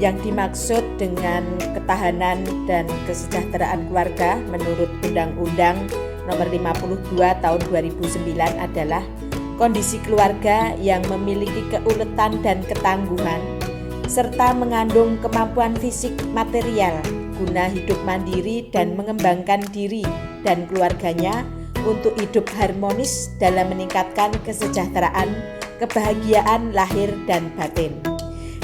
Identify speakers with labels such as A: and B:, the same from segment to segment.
A: Yang dimaksud dengan ketahanan dan kesejahteraan keluarga menurut Undang-Undang Nomor 52 Tahun 2009 adalah kondisi keluarga yang memiliki keuletan dan ketangguhan serta mengandung kemampuan fisik material guna hidup mandiri dan mengembangkan diri dan keluarganya untuk hidup harmonis dalam meningkatkan kesejahteraan, kebahagiaan lahir dan batin.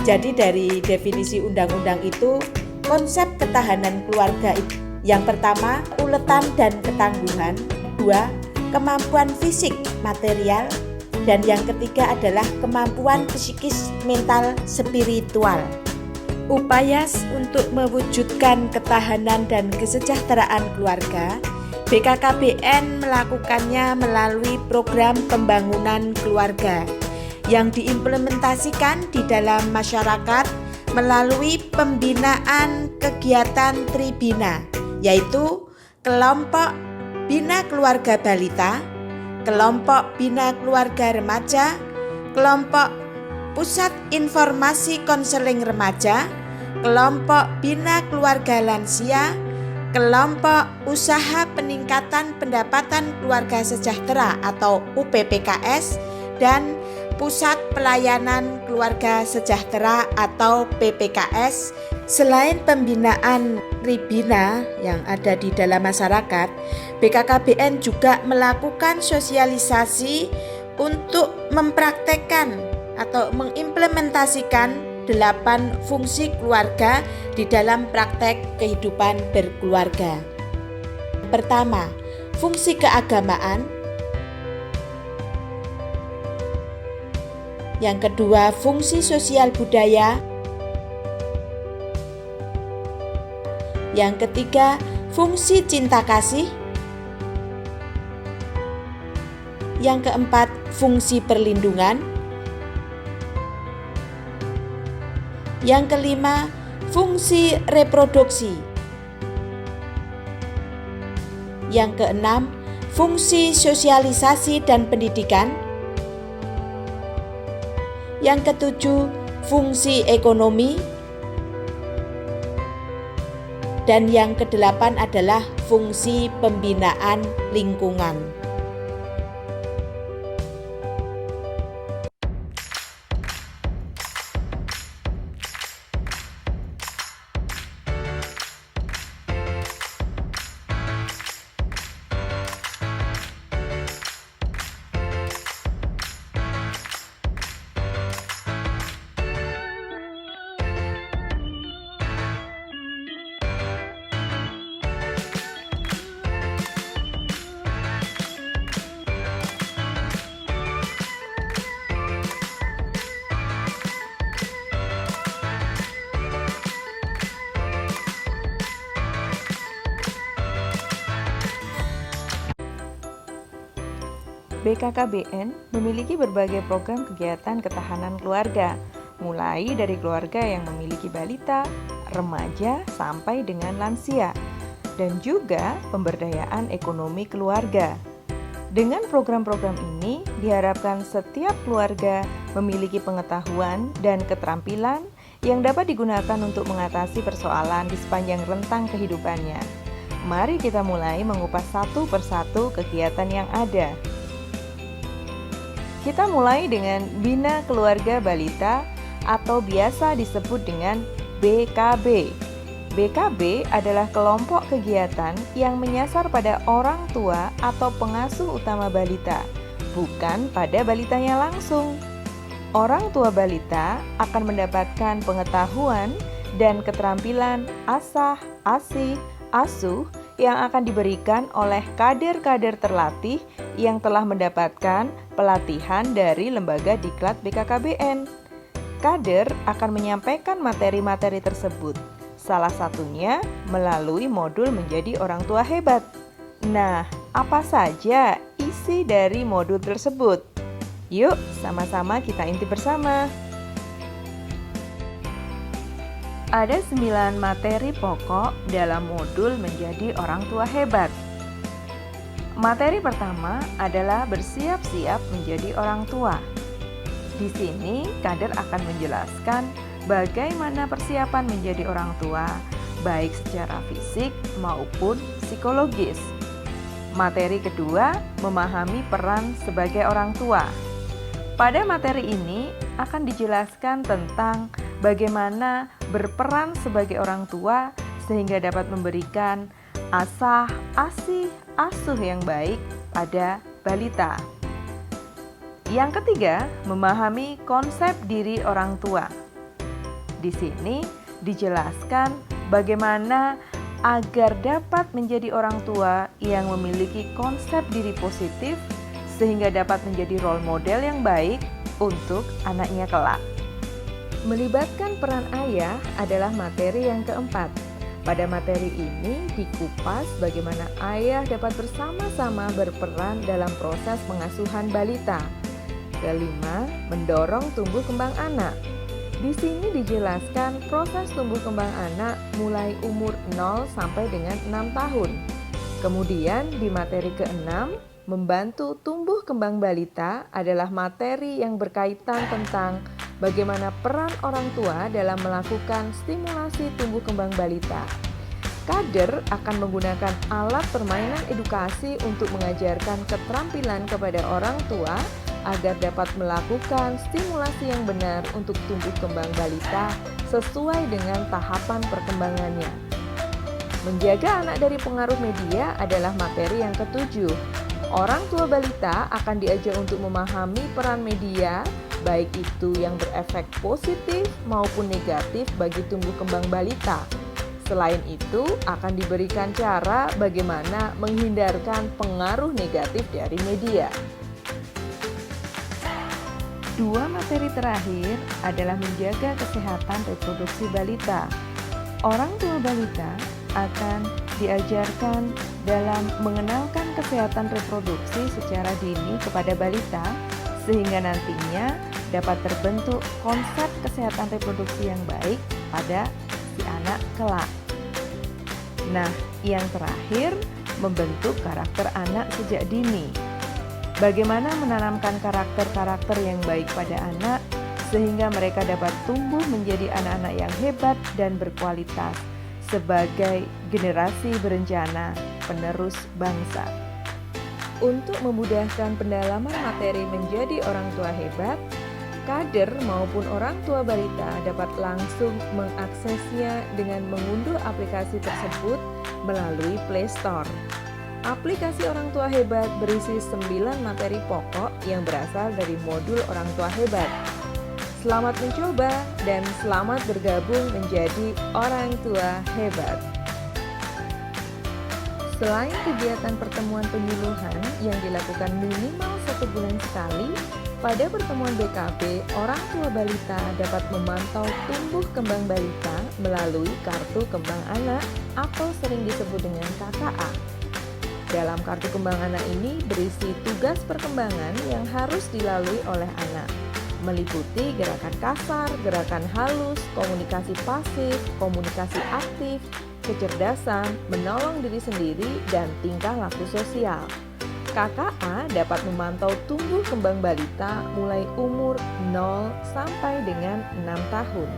A: Jadi dari definisi undang-undang itu, konsep ketahanan keluarga yang pertama, uletan dan ketangguhan. Dua, kemampuan fisik material. Dan yang ketiga adalah kemampuan psikis, mental, spiritual. Upaya untuk mewujudkan ketahanan dan kesejahteraan keluarga, BKKBN melakukannya melalui program pembangunan keluarga yang diimplementasikan di dalam masyarakat melalui pembinaan kegiatan Tribina, yaitu kelompok bina keluarga balita, kelompok bina keluarga remaja, kelompok pusat informasi konseling remaja, kelompok bina keluarga lansia, kelompok usaha peningkatan pendapatan keluarga sejahtera atau UPPKS, dan Pusat Pelayanan Keluarga Sejahtera atau PPKS. Selain pembinaan Tribina yang ada di dalam masyarakat, BKKBN juga melakukan sosialisasi untuk mempraktekkan atau mengimplementasikan 8 fungsi keluarga di dalam praktek kehidupan berkeluarga. Pertama, fungsi keagamaan. Yang kedua, fungsi sosial budaya. Yang ketiga, fungsi cinta kasih. Yang keempat, fungsi perlindungan. Yang kelima, fungsi reproduksi. Yang keenam, fungsi sosialisasi dan pendidikan. Yang ketujuh, fungsi ekonomi. Dan yang kedelapan adalah fungsi pembinaan lingkungan.
B: BKKBN memiliki berbagai program kegiatan ketahanan keluarga, mulai dari keluarga yang memiliki balita, remaja, sampai dengan lansia, dan juga pemberdayaan ekonomi keluarga. Dengan program-program ini, diharapkan setiap keluarga memiliki pengetahuan dan keterampilan yang dapat digunakan untuk mengatasi persoalan di sepanjang rentang kehidupannya. Mari kita mulai mengupas satu persatu kegiatan yang ada. Kita mulai dengan Bina Keluarga Balita atau biasa disebut dengan BKB. BKB adalah kelompok kegiatan yang menyasar pada orang tua atau pengasuh utama balita, bukan pada balitanya langsung. Orang tua balita akan mendapatkan pengetahuan dan keterampilan asah, asih, asuh yang akan diberikan oleh kader-kader terlatih yang telah mendapatkan pelatihan dari lembaga diklat BKKBN. Kader akan menyampaikan materi-materi tersebut, salah satunya melalui modul menjadi orang tua hebat. Nah, apa saja isi dari modul tersebut? Yuk, sama-sama kita intip bersama. Ada 9 materi pokok dalam modul menjadi orang tua hebat. Materi pertama adalah bersiap-siap menjadi orang tua. Di sini, kader akan menjelaskan bagaimana persiapan menjadi orang tua, baik secara fisik maupun psikologis. Materi kedua, memahami peran sebagai orang tua. Pada materi ini akan dijelaskan tentang bagaimana berperan sebagai orang tua sehingga dapat memberikan asih asuh yang baik pada balita. Yang ketiga, memahami konsep diri orang tua. Di sini dijelaskan bagaimana agar dapat menjadi orang tua yang memiliki konsep diri positif sehingga dapat menjadi role model yang baik untuk anaknya kelak. Melibatkan peran ayah adalah materi yang keempat. Pada materi ini dikupas bagaimana ayah dapat bersama-sama berperan dalam proses pengasuhan balita. Kelima, mendorong tumbuh kembang anak. Di sini dijelaskan proses tumbuh kembang anak mulai umur 0 sampai dengan 6 tahun. Kemudian di materi ke-6, membantu tumbuh kembang balita adalah materi yang berkaitan tentang bagaimana peran orang tua dalam melakukan stimulasi tumbuh kembang balita. Kader akan menggunakan alat permainan edukasi untuk mengajarkan keterampilan kepada orang tua agar dapat melakukan stimulasi yang benar untuk tumbuh kembang balita sesuai dengan tahapan perkembangannya. Menjaga anak dari pengaruh media adalah materi yang ketujuh. Orang tua balita akan diajar untuk memahami peran media, baik itu yang berefek positif maupun negatif bagi tumbuh kembang balita. Selain itu, akan diberikan cara bagaimana menghindarkan pengaruh negatif dari media. Dua materi terakhir adalah menjaga kesehatan reproduksi balita. Orang tua balita akan diajarkan dalam mengenalkan kesehatan reproduksi secara dini kepada balita sehingga nantinya dapat terbentuk konsep kesehatan reproduksi yang baik pada si anak kelak. Nah, yang terakhir, membentuk karakter anak sejak dini. Bagaimana menanamkan karakter-karakter yang baik pada anak sehingga mereka dapat tumbuh menjadi anak-anak yang hebat dan berkualitas sebagai generasi berencana penerus bangsa. Untuk memudahkan pendalaman materi menjadi orang tua hebat, kader maupun orang tua balita dapat langsung mengaksesnya dengan mengunduh aplikasi tersebut melalui Play Store. Aplikasi Orang Tua Hebat berisi 9 materi pokok yang berasal dari modul Orang Tua Hebat. Selamat mencoba dan selamat bergabung menjadi orang tua hebat. Selain kegiatan pertemuan penyuluhan yang dilakukan minimal 1 bulan sekali, pada pertemuan BKB, orang tua balita dapat memantau tumbuh kembang balita melalui kartu kembang anak atau sering disebut dengan KKA. Dalam kartu kembang anak ini berisi tugas perkembangan yang harus dilalui oleh anak, meliputi gerakan kasar, gerakan halus, komunikasi pasif, komunikasi aktif, kecerdasan, menolong diri sendiri, dan tingkah laku sosial. KKA dapat memantau tumbuh kembang balita mulai umur 0 sampai dengan 6 tahun.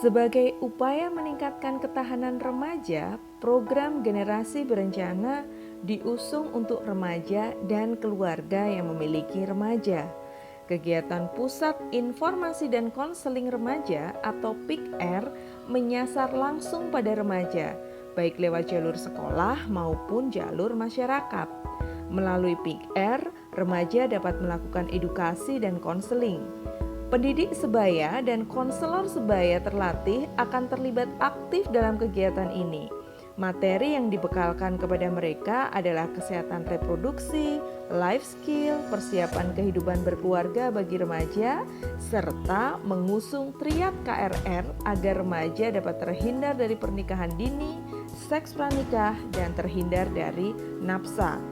B: Sebagai upaya meningkatkan ketahanan remaja, program Generasi Berencana diusung untuk remaja dan keluarga yang memiliki remaja. Kegiatan Pusat Informasi dan Konseling Remaja atau PIKR menyasar langsung pada remaja, baik lewat jalur sekolah maupun jalur masyarakat. Melalui PIKR, remaja dapat melakukan edukasi dan konseling. Pendidik sebaya dan konselor sebaya terlatih akan terlibat aktif dalam kegiatan ini. Materi yang dibekalkan kepada mereka adalah kesehatan reproduksi, life skill, persiapan kehidupan berkeluarga bagi remaja, serta mengusung triad KRR agar remaja dapat terhindar dari pernikahan dini, seks pranikah, dan terhindar dari nafsa.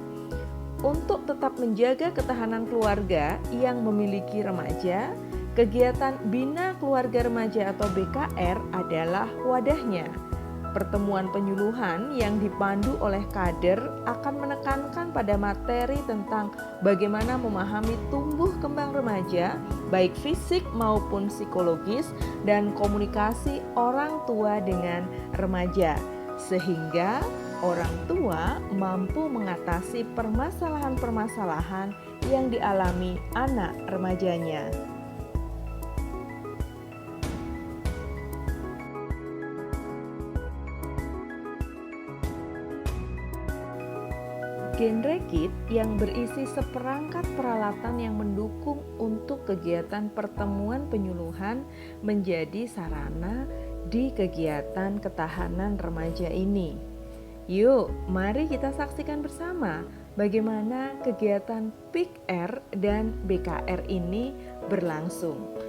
B: Untuk tetap menjaga ketahanan keluarga yang memiliki remaja, kegiatan Bina Keluarga Remaja atau BKR adalah wadahnya. Pertemuan penyuluhan yang dipandu oleh kader akan menekankan pada materi tentang bagaimana memahami tumbuh kembang remaja, baik fisik maupun psikologis, dan komunikasi orang tua dengan remaja, sehingga orang tua mampu mengatasi permasalahan-permasalahan yang dialami anak remajanya. Genre kit yang berisi seperangkat peralatan yang mendukung untuk kegiatan pertemuan penyuluhan menjadi sarana di kegiatan ketahanan remaja ini. Yuk, mari kita saksikan bersama bagaimana kegiatan PIKR dan BKR ini berlangsung.